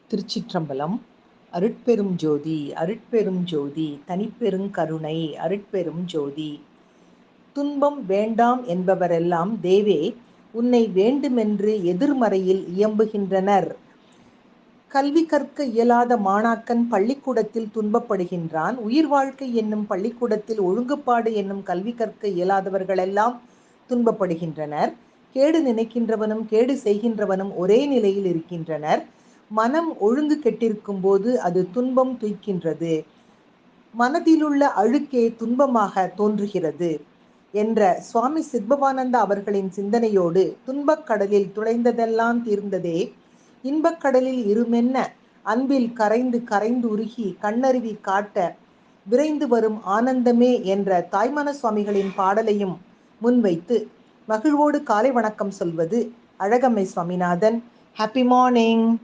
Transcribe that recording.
திருச்சிற்றம்பலம். அருட்பெரும் ஜோதி அருட்பெரும் ஜோதி தனிப்பெருங் கருணை அருட்பெரும் ஜோதி. துன்பம் வேண்டாம் என்பவரெல்லாம் தேவே உன்னை வேண்டுமென்று எதிர்மறையில் இயம்புகின்றனர். கல்வி கற்க இயலாத மாணாக்கன் பள்ளிக்கூடத்தில் துன்பப்படுகின்றான். உயிர் வாழ்க்கை என்னும் பள்ளிக்கூடத்தில் ஒழுங்குபாடு என்னும் கல்வி கற்க இயலாதவர்களெல்லாம் துன்பப்படுகின்றனர். கேடு நினைக்கின்றவனும் கேடு செய்கின்றவனும் ஒரே நிலையில் இருக்கின்றனர். மனம் ஒழுங்கு கெட்டிருக்கும் போது அது துன்பம் துய்க்கின்றது. மனதிலுள்ள அழுக்கே துன்பமாக தோன்றுகிறது என்ற சுவாமி சித்பவானந்தா அவர்களின் சிந்தனையோடு துன்பக் கடலில் துளைந்ததெல்லாம் தீர்ந்ததே, இன்பக் கடலில் இருமென்ன அன்பில் கரைந்து கரைந்து உருகி கண்ணருவி காட்ட விரைந்து வரும் ஆனந்தமே என்ற தாய்மான சுவாமிகளின் பாடலையும் முன்வைத்து மகிழ்வோடு காலை வணக்கம் சொல்வது அழகம்மை சுவாமிநாதன். Happy morning.